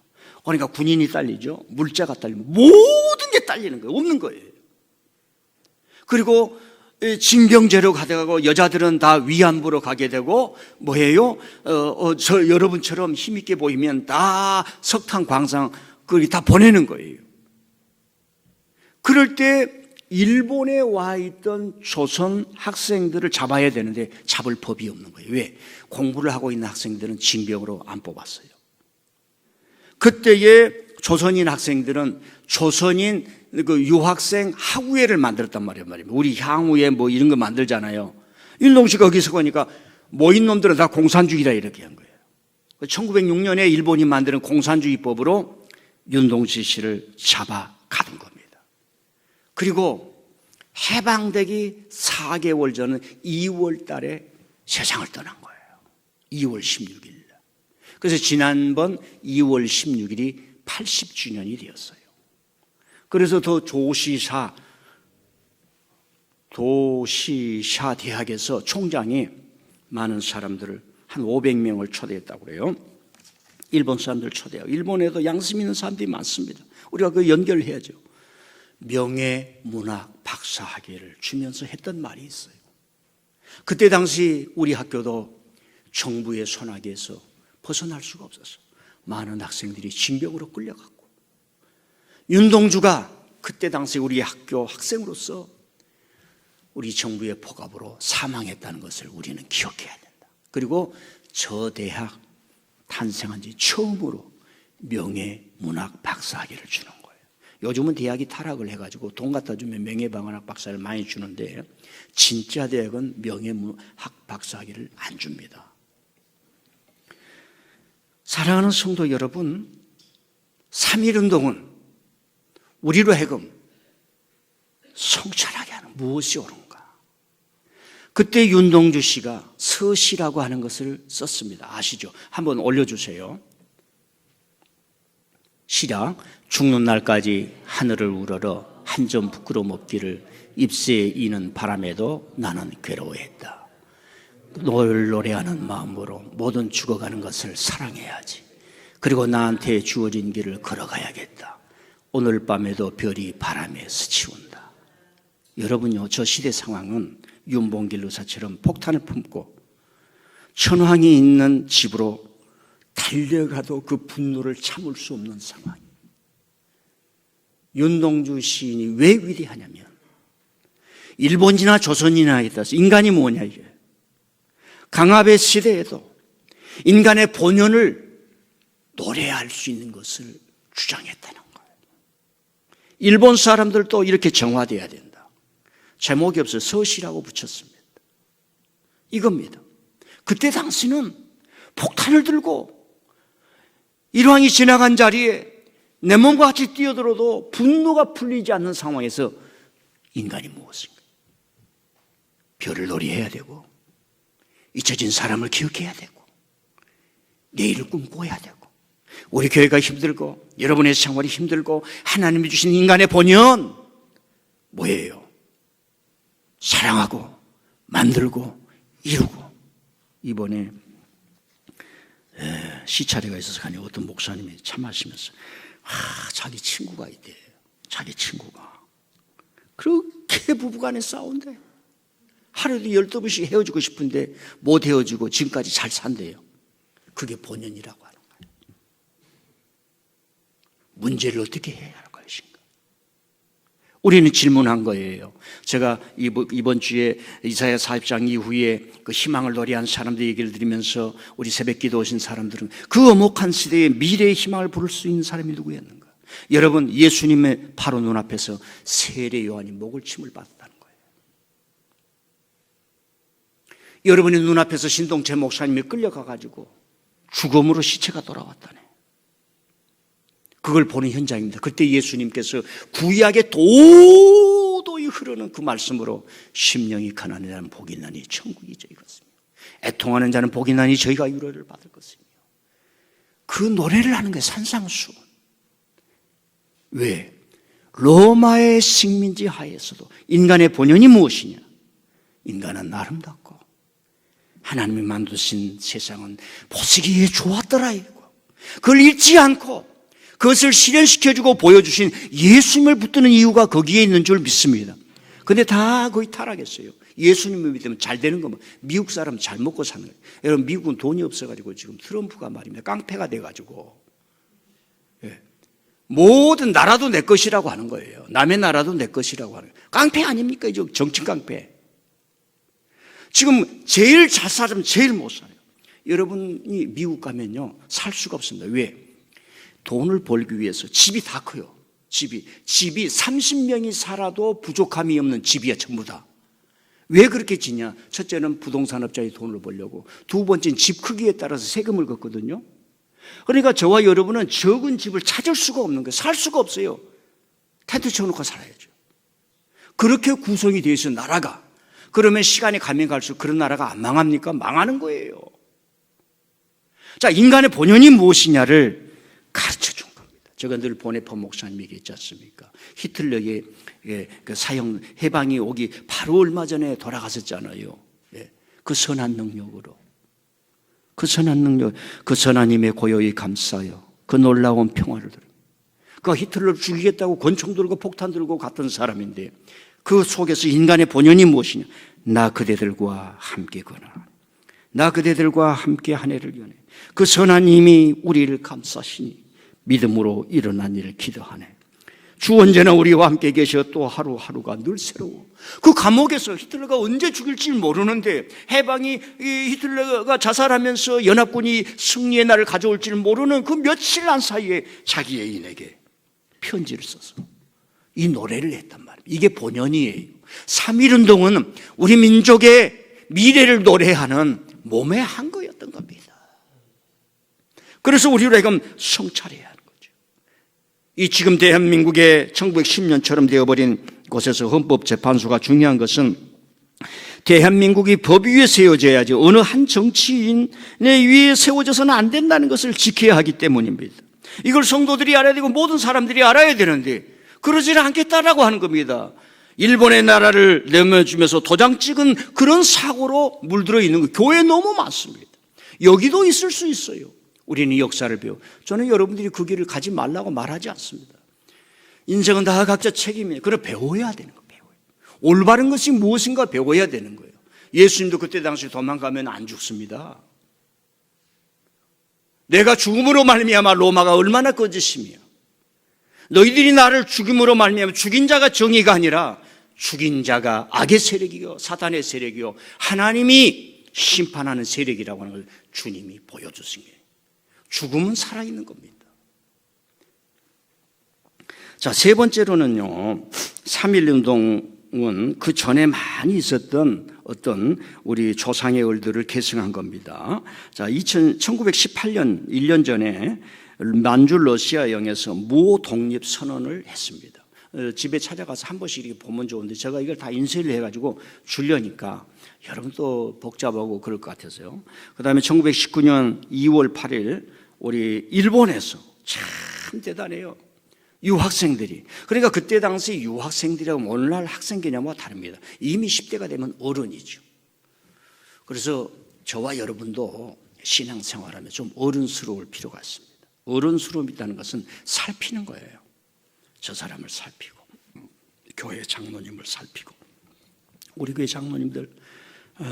그러니까 군인이 딸리죠. 물자가 딸리고 모든 게 딸리는 거예요. 없는 거예요. 그리고 징병제로 가다가고 여자들은 다 위안부로 가게 되고 뭐예요? 저 여러분처럼 힘있게 보이면 다 석탄 광산 거기 다 보내는 거예요. 그럴 때 일본에 와 있던 조선 학생들을 잡아야 되는데 잡을 법이 없는 거예요. 왜? 공부를 하고 있는 학생들은 징병으로 안 뽑았어요. 그때에 조선인 학생들은 조선인 그 유학생 학우회를 만들었단 말이에요. 우리 향후에 뭐 이런 거 만들잖아요. 윤동주가 거기서 보니까 모인 놈들은 다 공산주의다 이렇게 한 거예요. 1906년에 일본이 만드는 공산주의법으로 윤동주 씨를 잡아가둔 겁니다. 그리고 해방되기 4개월 전은 2월 달에 세상을 떠난 거예요. 2월 16일. 그래서 지난번 2월 16일이 80주년이 되었어요. 그래서 더 도시샤 대학에서 총장이 많은 사람들을 한 500명을 초대했다고 그래요. 일본 사람들을 초대해요. 일본에도 양심 있는 사람들이 많습니다. 우리가 그 연결해야죠. 명예문학 박사학위를 주면서 했던 말이 있어요. 그때 당시 우리 학교도 정부의 손아귀에서 벗어날 수가 없었어요. 많은 학생들이 징병으로 끌려갔고, 윤동주가 그때 당시 우리 학교 학생으로서 우리 정부의 폭압으로 사망했다는 것을 우리는 기억해야 된다. 그리고 저 대학 탄생한 지 처음으로 명예문학 박사학위를 주는 거예요. 요즘은 대학이 타락을 해가지고 돈 갖다 주면 명예문학 박사를 많이 주는데, 진짜 대학은 명예문학 박사학위를 안 줍니다. 사랑하는 성도 여러분, 3.1운동은 우리로 하여금 성찰하게 하는 무엇이 옳은가? 그때 윤동주 씨가 서시라고 하는 것을 썼습니다. 아시죠? 한번 올려주세요. 시작. 죽는 날까지 하늘을 우러러 한 점 부끄러움 없기를 입새에 이는 바람에도 나는 괴로워했다. 널 노래하는 마음으로 모든 죽어가는 것을 사랑해야지. 그리고 나한테 주어진 길을 걸어가야겠다. 오늘 밤에도 별이 바람에 스치운다. 여러분요, 저 시대 상황은 윤봉길 의사처럼 폭탄을 품고 천황이 있는 집으로 달려가도 그 분노를 참을 수 없는 상황. 윤동주 시인이 왜 위대하냐면, 일본이나 조선이나에 따라서 인간이 뭐냐 이게. 강압의 시대에도 인간의 본연을 노래할 수 있는 것을 주장했다는 거예요. 일본 사람들도 이렇게 정화되어야 된다. 제목이 없어요. 서시라고 붙였습니다. 이겁니다. 그때 당시는 폭탄을 들고 일왕이 지나간 자리에 내 몸과 같이 뛰어들어도 분노가 풀리지 않는 상황에서 인간이 무엇인가? 별을 놀이해야 되고, 잊혀진 사람을 기억해야 되고, 내일을 꿈꿔야 되고, 우리 교회가 힘들고 여러분의 생활이 힘들고 하나님이 주신 인간의 본연 뭐예요? 사랑하고 만들고 이루고. 이번에 시차례가 있어서 가니 어떤 목사님이 참 하시면서 자기 친구가 있대. 자기 친구가 그렇게 부부간에 싸운대. 하루에도 12번씩 헤어지고 싶은데 못 헤어지고 지금까지 잘 산대요. 그게 본연이라고 하는 거예요. 문제를 어떻게 해야 할 것인가? 우리는 질문한 거예요. 제가 이번 주에 이사야 40장 이후에 그 희망을 노래한 사람들 얘기를 들으면서 우리 새벽기도 오신 사람들은 그 엄혹한 시대에 미래의 희망을 부를 수 있는 사람이 누구였는가? 여러분, 예수님의 바로 눈앞에서 세례 요한이 목을 침을 받았다는 거예요. 여러분의 눈앞에서 신동체 목사님이 끌려가가지고 죽음으로 시체가 돌아왔다네. 그걸 보는 현장입니다. 그때 예수님께서 구약에 도도히 흐르는 그 말씀으로 심령이 가난한 자는 복이 있나니 천국이죠 이것이며, 애통하는 자는 복이 있나니 저희가 위로를 받을 것이며. 그 노래를 하는 거예요. 산상수. 왜? 로마의 식민지 하에서도 인간의 본연이 무엇이냐? 인간은 아름답고 하나님이 만드신 세상은 보시기에 좋았더라 이거. 그걸 잊지 않고 그것을 실현시켜주고 보여주신 예수님을 붙드는 이유가 거기에 있는 줄 믿습니다. 근데 다 거의 타락했어요. 예수님을 믿으면 잘 되는 거면 미국 사람 잘 먹고 사는 거예요. 여러분, 미국은 돈이 없어가지고 지금 트럼프가 말입니다. 깡패가 돼가지고 모든 나라도 내 것이라고 하는 거예요. 남의 나라도 내 것이라고 하는 거예요. 깡패 아닙니까? 이제 정치 깡패. 지금 제일 잘 살면 제일 못 살아요. 여러분이 미국 가면요 살 수가 없습니다. 왜? 돈을 벌기 위해서 집이 다 커요. 집이 30명이 살아도 부족함이 없는 집이야, 전부 다. 왜 그렇게 짓냐? 첫째는 부동산업자의 돈을 벌려고, 두 번째는 집 크기에 따라서 세금을 걷거든요. 그러니까 저와 여러분은 적은 집을 찾을 수가 없는 거예요. 살 수가 없어요. 텐트 쳐놓고 살아야죠. 그렇게 구성이 되어 있어요, 나라가. 그러면 시간이 가면 갈수록 그런 나라가 안 망합니까? 망하는 거예요. 자, 인간의 본연이 무엇이냐를 가르쳐 준 겁니다. 제가 늘 보네퍼 목사님 얘기했지 않습니까? 히틀러의 그 사형, 해방이 오기 바로 얼마 전에 돌아갔었잖아요. 그 선한 능력으로. 그 선한 능력, 그 선하님의 고요히 감싸요. 그 놀라운 평화를 드립니다. 그 히틀러를 죽이겠다고 권총 들고 폭탄 들고 갔던 사람인데 그 속에서 인간의 본연이 무엇이냐? 나 그대들과 함께 거나 나 그대들과 함께 한 해를 연해 그 선한 힘이 우리를 감싸시니 믿음으로 일어난 일을 기도하네. 주 언제나 우리와 함께 계셔. 또 하루하루가 늘 새로워. 그 감옥에서 히틀러가 언제 죽일지 모르는데, 해방이 히틀러가 자살하면서 연합군이 승리의 날을 가져올지를 모르는 그 며칠 안 사이에 자기 애인에게 편지를 써서 이 노래를 했단 말이에요. 이게 본연이에요. 3.1운동은 우리 민족의 미래를 노래하는 몸의 한 거였던 겁니다. 그래서 우리로 하여금 성찰해야 하는 거죠. 이 지금 대한민국의 1910년처럼 되어버린 곳에서 헌법재판소가 중요한 것은 대한민국이 법 위에 세워져야지 어느 한 정치인의 위에 세워져서는 안 된다는 것을 지켜야 하기 때문입니다. 이걸 성도들이 알아야 되고 모든 사람들이 알아야 되는데 그러지는 않겠다라고 하는 겁니다. 일본의 나라를 내어주면서 도장 찍은 그런 사고로 물들어 있는 거 교회에 너무 많습니다. 여기도 있을 수 있어요. 우리는 역사를 배워. 저는 여러분들이 그 길을 가지 말라고 말하지 않습니다. 인생은 다 각자 책임이에요. 그걸 배워야 되는 거예요. 올바른 것이 무엇인가 배워야 되는 거예요. 예수님도 그때 당시 도망가면 안 죽습니다. 내가 죽음으로 말미암아 로마가 얼마나 거짓이며 너희들이 나를 죽임으로 말미암아 죽인 자가 정의가 아니라 죽인 자가 악의 세력이요 사탄의 세력이요 하나님이 심판하는 세력이라고 하는 걸 주님이 보여주신 거예요. 죽음은 살아있는 겁니다. 자, 세 번째로는요, 3.1운동은 그 전에 많이 있었던 어떤 우리 조상의 얼들을 계승한 겁니다. 자, 1918년 1년 전에 만주 러시아 영에서 무독립 선언을 했습니다. 집에 찾아가서 한 번씩 이렇게 보면 좋은데 제가 이걸 다 인쇄를 해가지고 주려니까 여러분 또 복잡하고 그럴 것 같아서요. 그 다음에 1919년 2월 8일 우리 일본에서 참 대단해요. 유학생들이. 그러니까 그때 당시 유학생들이라고 오늘날 학생 개념과 다릅니다. 이미 10대가 되면 어른이죠. 그래서 저와 여러분도 신앙생활하면 좀 어른스러울 필요가 있습니다. 어른스러움이라는 것은 살피는 거예요. 저 사람을 살피고 교회 장로님을 살피고 우리 교회 장로님들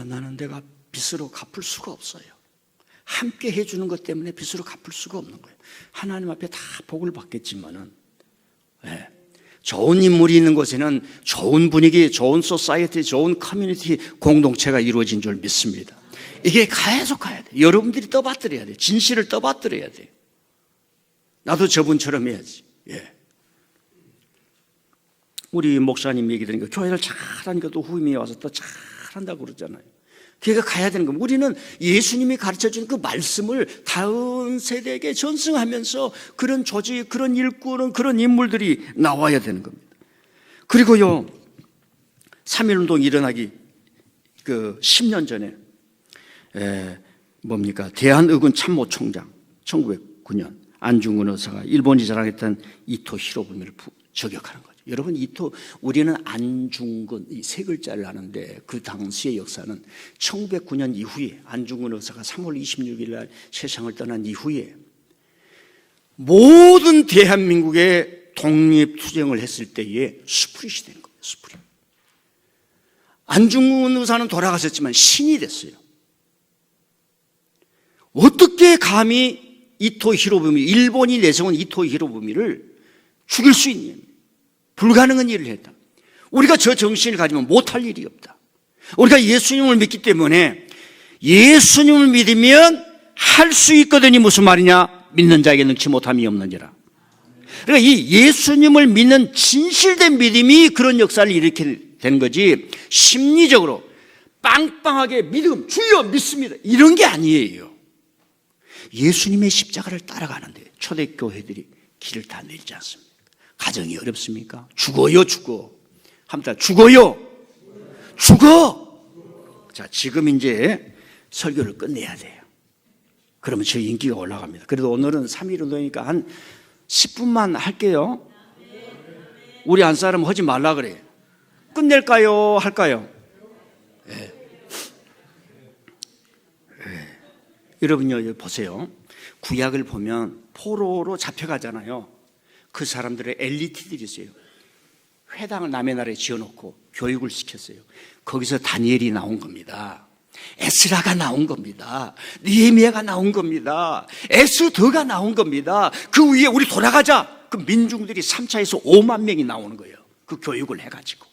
나는 내가 빚으로 갚을 수가 없어요. 함께 해주는 것 때문에 빚으로 갚을 수가 없는 거예요. 하나님 앞에 다 복을 받겠지만은 좋은 인물이 있는 곳에는 좋은 분위기, 좋은 소사이어티, 좋은 커뮤니티 공동체가 이루어진 줄 믿습니다. 이게 계속 가야 돼요. 여러분들이 떠받들어야 돼요. 진실을 떠받들어야 돼요. 나도 저분처럼 해야지. 우리 목사님 얘기 들으니까 교회를 잘하니까 또 후임이 와서 또 잘한다고 그러잖아요. 걔가 가야 되는 겁니다. 우리는 예수님이 가르쳐준 그 말씀을 다음 세대에게 전승하면서 그런 조직, 그런 일꾼은 그런 인물들이 나와야 되는 겁니다. 그리고요, 3.1운동이 일어나기 그 10년 전에 대한의군 참모총장 1909년 안중근 의사가 일본이 자랑했던 이토 히로부미를 저격하는 거죠. 여러분, 우리는 안중근 이 세 글자를 아는데 그 당시의 역사는 1909년 이후에 안중근 의사가 3월 26일 날 세상을 떠난 이후에 모든 대한민국의 독립투쟁을 했을 때에 스프릿이 된 거예요. 스프릿. 안중근 의사는 돌아가셨지만 신이 됐어요. 어떻게 감히 이토 히로부미, 일본이 내세운 이토 히로부미를 죽일 수 있냐? 불가능한 일을 했다. 우리가 저 정신을 가지면 못할 일이 없다. 우리가 예수님을 믿기 때문에 예수님을 믿으면 할 수 있거든요. 무슨 말이냐? 믿는 자에게 능치 못함이 없느니라. 그러니까 이 예수님을 믿는 진실된 믿음이 그런 역사를 일으키게 된 거지, 심리적으로 빵빵하게 믿음, 주여 믿습니다, 이런 게 아니에요. 예수님의 십자가를 따라가는데 초대교회들이 길을 다 내리지 않습니까? 가정이 어렵습니까? 죽어요, 죽어. 한번 죽어요, 죽어. 자, 지금 이제 설교를 끝내야 돼요. 그러면 저 인기가 올라갑니다. 그래도 오늘은 3.1운동이니까 한 10분만 할게요. 우리 한 사람 하지 말라 그래. 끝낼까요? 할까요? 네. 네. 여러분요, 보세요. 구약을 보면 포로로 잡혀가잖아요. 그 사람들의 엘리트들이 있어요. 회당을 남의 나라에 지어놓고 교육을 시켰어요. 거기서 다니엘이 나온 겁니다. 에스라가 나온 겁니다. 느헤미야가 나온 겁니다. 에스더가 나온 겁니다. 그 위에 우리 돌아가자. 그 민중들이 3차에서 5만 명이 나오는 거예요. 그 교육을 해가지고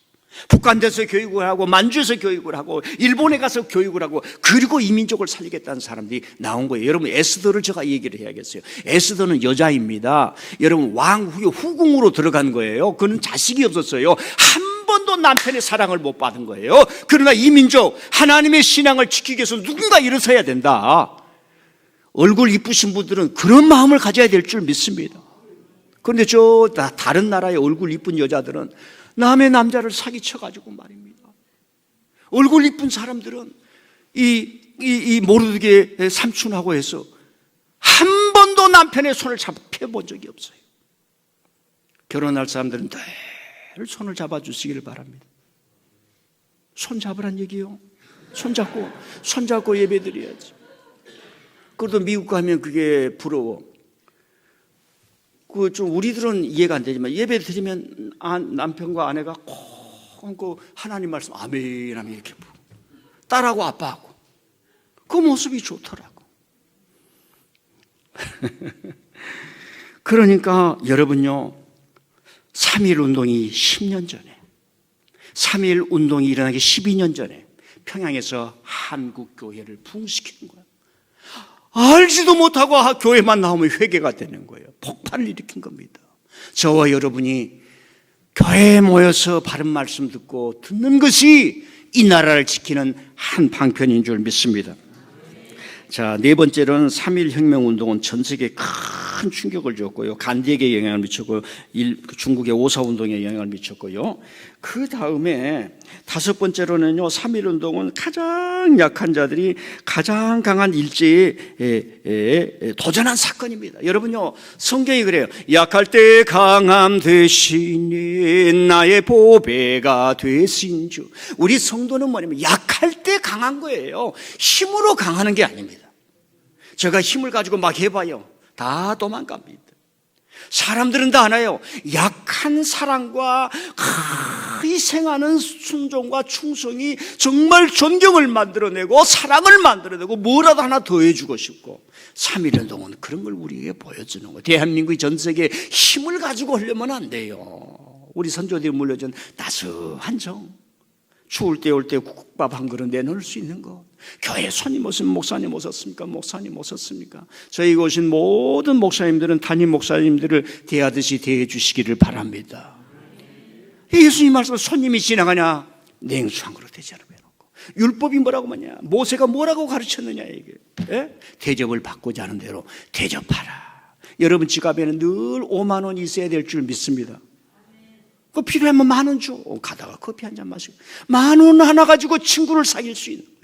북한에서 교육을 하고 만주에서 교육을 하고 일본에 가서 교육을 하고 그리고 이민족을 살리겠다는 사람들이 나온 거예요. 여러분, 에스더를 제가 얘기를 해야겠어요. 에스더는 여자입니다. 여러분, 왕 후에 후궁으로 들어간 거예요. 그는 자식이 없었어요. 한 번도 남편의 사랑을 못 받은 거예요. 그러나 이 민족 하나님의 신앙을 지키기 위해서 누군가 일어서야 된다. 얼굴 이쁘신 분들은 그런 마음을 가져야 될 줄 믿습니다. 그런데 다른 나라의 얼굴 이쁜 여자들은 남의 남자를 사기쳐가지고 말입니다. 얼굴 이쁜 사람들은 이 모르드게 삼촌하고 해서 한 번도 남편의 손을 잡혀본 적이 없어요. 결혼할 사람들은 늘 손을 잡아주시기를 바랍니다. 손 잡으란 얘기요. 손잡고 예배드려야지. 그래도 미국 가면 그게 부러워. 좀 우리들은 이해가 안 되지만 예배 드리면 남편과 아내가 꼭 하나님 말씀 아멘 하면 이렇게 딸하고 아빠하고 그 모습이 좋더라고. 그러니까 여러분요, 3.1 운동이 10년 전에, 3.1 운동이 일어나기 12년 전에 평양에서 한국 교회를 부흥시키는 거예요. 알지도 못하고 교회만 나오면 회개가 되는 거예요. 폭발을 일으킨 겁니다. 저와 여러분이 교회에 모여서 바른 말씀 듣는 것이 이 나라를 지키는 한 방편인 줄 믿습니다. 자, 네 번째로는 3.1 혁명운동은 전 세계에 큰 충격을 줬고요. 간디에게 영향을 미쳤고요. 중국의 오사운동에 영향을 미쳤고요. 그 다음에 다섯 번째로는요, 3.1 운동은 가장 약한 자들이 가장 강한 일제에 도전한 사건입니다. 여러분요, 성경이 그래요. 약할 때 강함 되시니 나의 보배가 되신 주. 우리 성도는 뭐냐면 약할 때 강한 거예요. 힘으로 강하는 게 아닙니다. 제가 힘을 가지고 막 해봐요. 다 도망갑니다. 사람들은 다 알아요. 약한 사랑과 희생하는 순종과 충성이 정말 존경을 만들어내고 사랑을 만들어내고 뭐라도 하나 더 해주고 싶고, 3.1 운동은 그런 걸 우리에게 보여주는 거예요. 대한민국이 전 세계에 힘을 가지고 하려면 안 돼요. 우리 선조들이 물려준 따스한 정, 추울 때 올 때 국밥 한 그릇 내놓을 수 있는 것. 교회 손님 오시면 목사님 오셨습니까? 목사님 오셨습니까? 저희 오신 모든 목사님들은 담임 목사님들을 대하듯이 대해 주시기를 바랍니다. 예수님 말씀, 손님이 지나가냐 냉수 한 그릇 대접을 해놓고, 율법이 뭐라고 하냐, 모세가 뭐라고 가르쳤느냐, 이게 대접을 받고자 하는 대로 대접하라. 여러분 지갑에는 늘 5만 원 있어야 될 줄 믿습니다. 그 필요하면 10,000원 줘. 가다가 커피 한 잔 마시고 10,000원 하나 가지고 친구를 사귈 수 있는 거예요.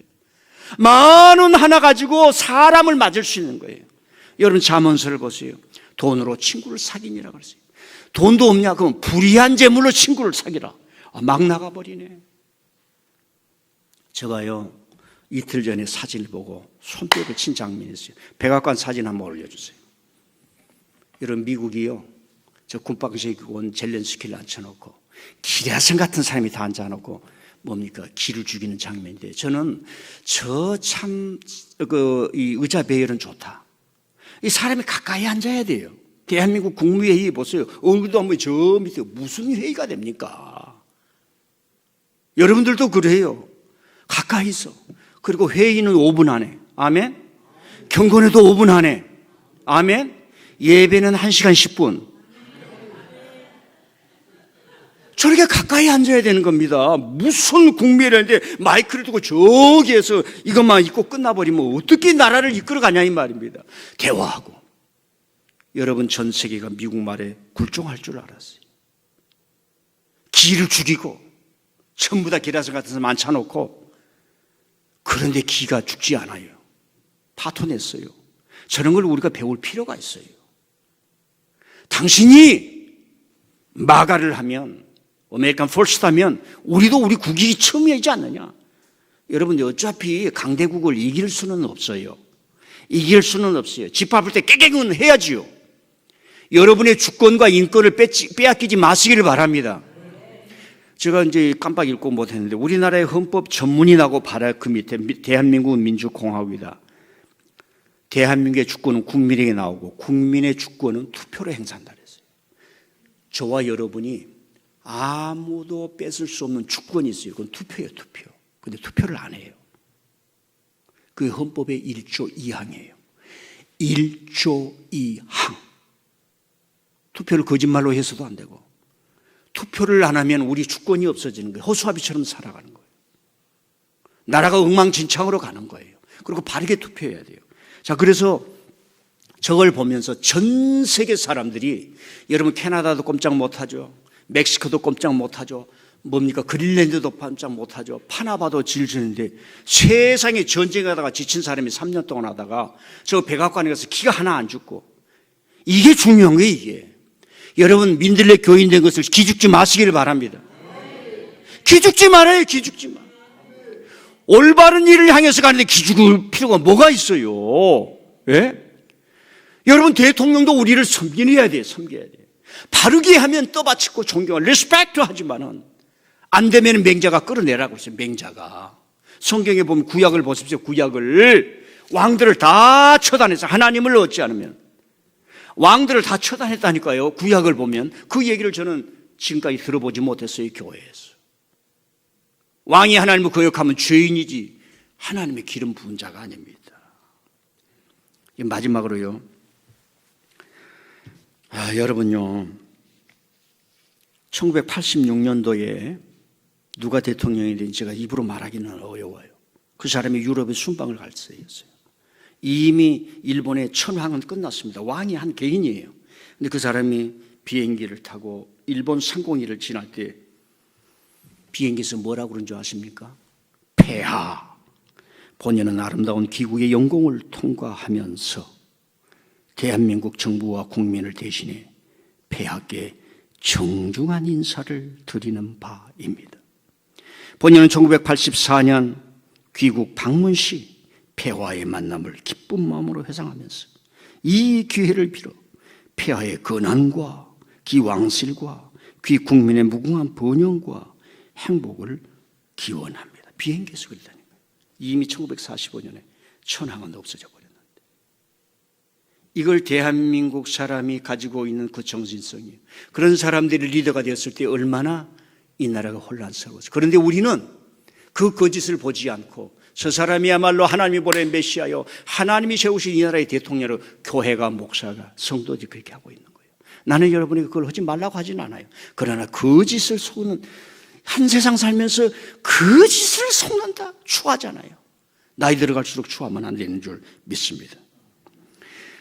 10,000원 하나 가지고 사람을 맞을 수 있는 거예요. 여러분 잠언서를 보세요. 돈으로 친구를 사귀니라 그랬어요. 돈도 없냐? 그럼 불의한 재물로 친구를 사귀라. 막 나가버리네. 제가요, 이틀 전에 사진을 보고 손뼉을 친 장면이 있어요. 백악관 사진 한번 올려주세요. 여러분, 미국이요, 저 군방식에 온 젤렌스키를 앉혀놓고 기라성 같은 사람이 다 앉아놓고 뭡니까? 기를 죽이는 장면인데, 저는 이 의자 배열은 좋다. 이 사람이 가까이 앉아야 돼요. 대한민국 국무회의 보세요. 얼굴도 한번 저 밑에 무슨 회의가 됩니까? 여러분들도 그래요. 가까이 있어. 그리고 회의는 5분 안에. 아멘. 경건에도 5분 안에. 아멘. 예배는 1시간 10분. 저렇게 가까이 앉아야 되는 겁니다. 무슨 국민이라는데 마이크를 두고 저기에서 이것만 읽고 끝나버리면 어떻게 나라를 이끌어가냐 이 말입니다. 대화하고. 여러분, 전 세계가 미국 말에 굴종할 줄 알았어요. 기를 죽이고 전부 다 기라성 같은 데 많쳐놓고, 그런데 기가 죽지 않아요. 파토냈어요. 저런 걸 우리가 배울 필요가 있어요. 당신이 마가를 하면, 아메리칸 퍼스트 하면 우리도 우리 국익이 첨예하지 않느냐. 여러분, 어차피 강대국을 이길 수는 없어요. 이길 수는 없어요. 집 밟을 때 깨갱은 해야지요. 여러분의 주권과 인권을 빼앗기지 마시기를 바랍니다. 제가 이제 깜빡 읽고 못했는데, 우리나라의 헌법 전문이라고 바라 그 밑에 대한민국은 민주공화국이다. 대한민국의 주권은 국민에게 나오고 국민의 주권은 투표로 행사한다 그랬어요. 저와 여러분이 아무도 뺏을 수 없는 주권이 있어요. 그건 투표예요, 투표. 근데 투표를 안 해요. 그게 헌법의 1조 2항이에요. 1조 2항. 투표를 거짓말로 해서도 안 되고, 투표를 안 하면 우리 주권이 없어지는 거예요. 허수아비처럼 살아가는 거예요. 나라가 엉망진창으로 가는 거예요. 그리고 바르게 투표해야 돼요. 자, 그래서 저걸 보면서 전 세계 사람들이, 여러분 캐나다도 꼼짝 못하죠. 멕시코도 꼼짝 못하죠. 뭡니까? 그린랜드도 꼼짝 못하죠. 파나마도 질주는데, 세상에 전쟁하다가 지친 사람이 3년 동안 하다가 저 백악관에 가서 기가 하나 안 죽고, 이게 중요한 거예요. 이게 여러분, 민들레 교인 된 것을 기죽지 마시기를 바랍니다. 기죽지 말아요. 기죽지 마. 올바른 일을 향해서 가는데 기죽을 필요가 뭐가 있어요? 예? 여러분, 대통령도 우리를 섬겨야 돼요. 섬겨야 돼요. 바르게 하면 떠받치고 존경을 리스펙트 하지만은 안 되면 맹자가 끌어내라고 했어요. 맹자가. 성경에 보면 구약을 보십시오. 구약을 왕들을 다 처단해서 하나님을 얻지 않으면, 왕들을 다 처단했다니까요. 구약을 보면. 그 얘기를 저는 지금까지 들어보지 못했어요. 교회에서. 왕이 하나님을 거역하면 죄인이지 하나님의 기름 부은 자가 아닙니다. 마지막으로요, 여러분요, 1986년도에 누가 대통령이 된지 제가 입으로 말하기는 어려워요. 그 사람이 유럽에 순방을 갈 때였어요. 이미 일본의 천황은 끝났습니다. 왕이 한 개인이에요. 근데 그 사람이 비행기를 타고 일본 상공위를 지날 때 비행기에서 뭐라고 그런 줄 아십니까? 폐하. 본연은 아름다운 기국의 영공을 통과하면서 대한민국 정부와 국민을 대신해 폐하께 정중한 인사를 드리는 바입니다. 본인은 1984년 귀국 방문 시 폐하의 만남을 기쁜 마음으로 회상하면서 이 기회를 빌어 폐하의 근한과 기왕실과 귀 국민의 무궁한 번영과 행복을 기원합니다. 비행기에서 그랬다니까요. 이미 1945년에 천황은 없어져 버렸는데, 이걸 대한민국 사람이 가지고 있는 그 정신성이에요. 그런 사람들이 리더가 되었을 때 얼마나 이 나라가 혼란스러웠어요. 그런데 우리는 그 거짓을 보지 않고, 저 사람이야말로 하나님이 보낸 메시아요, 하나님이 세우신 이 나라의 대통령으로 교회가, 목사가, 성도들이 그렇게 하고 있는 거예요. 나는 여러분이 그걸 하지 말라고 하진 않아요. 그러나 거짓을 속는, 한 세상 살면서 거짓을 속는다, 추하잖아요. 나이 들어갈수록 추하면 안 되는 줄 믿습니다.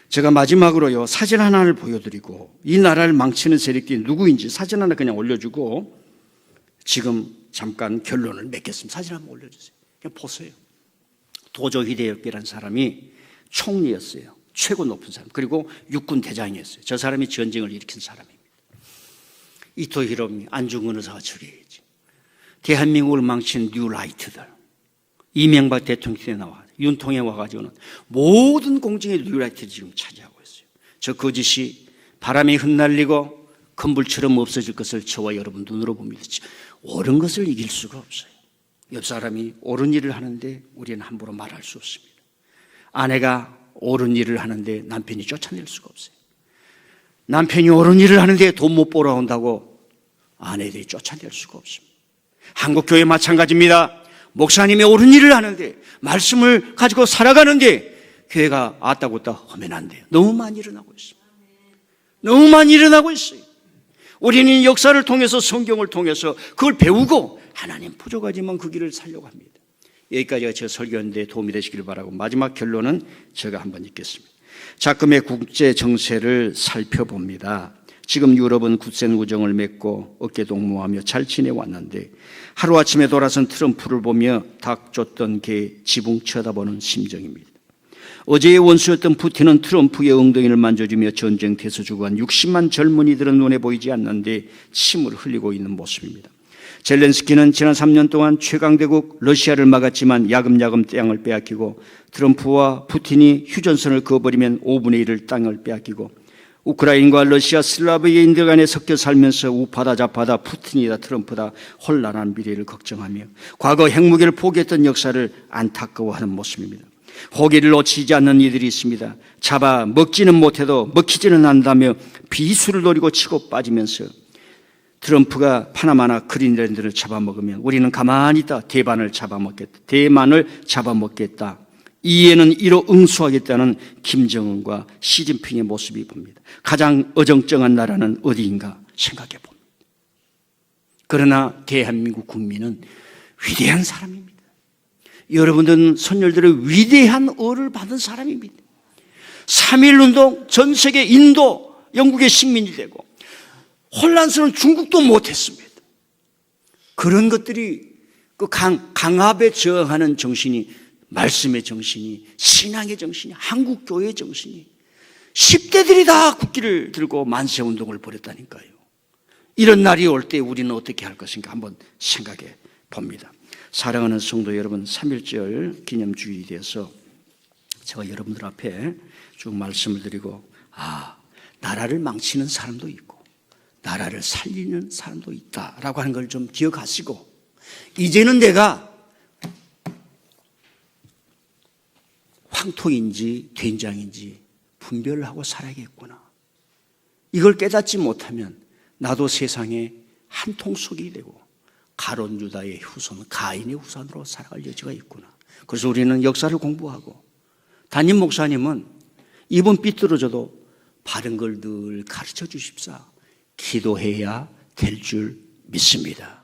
제가 마지막으로요, 사진 하나를 보여드리고, 이 나라를 망치는 세력들이 누구인지 사진 하나 그냥 올려주고 지금 잠깐 결론을 맺겠습니다. 사진 한번 올려주세요. 그냥 보세요. 도조 히데요시라는 사람이 총리였어요. 최고 높은 사람. 그리고 육군 대장이었어요. 저 사람이 전쟁을 일으킨 사람입니다. 이토 히로미, 안중근 의사가 처리했지. 대한민국을 망친 뉴라이트들, 이명박 대통령 때 나와 윤통에 와가지고는 모든 공정의 뉴라이트를 지금 차지하고 있어요. 저 거짓이 바람에 흩날리고 건불처럼 없어질 것을 저와 여러분 눈으로 봅니다. 옳은 것을 이길 수가 없어요. 옆 사람이 옳은 일을 하는데 우리는 함부로 말할 수 없습니다. 아내가 옳은 일을 하는데 남편이 쫓아낼 수가 없어요. 남편이 옳은 일을 하는데 돈 못 벌어온다고 아내들이 쫓아낼 수가 없습니다. 한국교회 마찬가지입니다. 목사님이 옳은 일을 하는데, 말씀을 가지고 살아가는데 교회가 아따고따 하면 안 돼요. 너무 많이 일어나고 있습니다. 너무 많이 일어나고 있어요. 우리는 역사를 통해서 성경을 통해서 그걸 배우고 하나님 부족하지만 그 길을 살려고 합니다. 여기까지가 제 설교인데 도움이 되시길 바라고 마지막 결론은 제가 한번 읽겠습니다. 자금의 국제 정세를 살펴봅니다. 지금 유럽은 굳센 우정을 맺고 어깨동무하며 잘 지내왔는데 하루아침에 돌아선 트럼프를 보며 닭 쫓던 개 지붕 쳐다보는 심정입니다. 어제의 원수였던 푸틴은 트럼프의 엉덩이를 만져주며 전쟁터에서 죽어간 60만 젊은이들은 눈에 보이지 않는데 침을 흘리고 있는 모습입니다. 젤렌스키는 지난 3년 동안 최강대국 러시아를 막았지만 야금야금 땅을 빼앗기고 트럼프와 푸틴이 휴전선을 그어버리면 5분의 1을 땅을 빼앗기고 우크라이나와 러시아 슬라브인들 간에 섞여 살면서 우파다 좌파다 푸틴이다 트럼프다 혼란한 미래를 걱정하며 과거 핵무기를 포기했던 역사를 안타까워하는 모습입니다. 호기를 놓치지 않는 이들이 있습니다. 잡아 먹지는 못해도 먹히지는 않는다며 비수를 노리고 치고 빠지면서 트럼프가 파나마나 그린랜드를 잡아먹으면 우리는 가만히 있다. 대만을 잡아먹겠다. 이에는 이로 응수하겠다는 김정은과 시진핑의 모습이 봅니다. 가장 어정쩡한 나라는 어디인가 생각해 봅니다. 그러나 대한민국 국민은 위대한 사람입니다. 여러분들은 선열들의 위대한 어를 받은 사람입니다. 3.1운동 전 세계 인도, 영국의 식민이 되고 혼란스러운 중국도 못했습니다. 그런 것들이 그 강압에 저항하는 정신이 말씀의 정신이 신앙의 정신이 한국교회의 정신이 10대들이 다 국기를 들고 만세운동을 벌였다니까요. 이런 날이 올 때 우리는 어떻게 할 것인가 한번 생각해 봅니다. 사랑하는 성도 여러분, 3.1절 기념주일에 대해서 제가 여러분들 앞에 쭉 말씀을 드리고 나라를 망치는 사람도 있고 나라를 살리는 사람도 있다라고 하는 걸 좀 기억하시고 이제는 내가 황토인지 된장인지 분별하고 살아야겠구나. 이걸 깨닫지 못하면 나도 세상에 한 통속이 되고 가론 유다의 후손, 가인의 후손으로 살아갈 여지가 있구나. 그래서 우리는 역사를 공부하고 담임 목사님은 입은 삐뚤어져도 바른 걸 늘 가르쳐 주십사 기도해야 될 줄 믿습니다.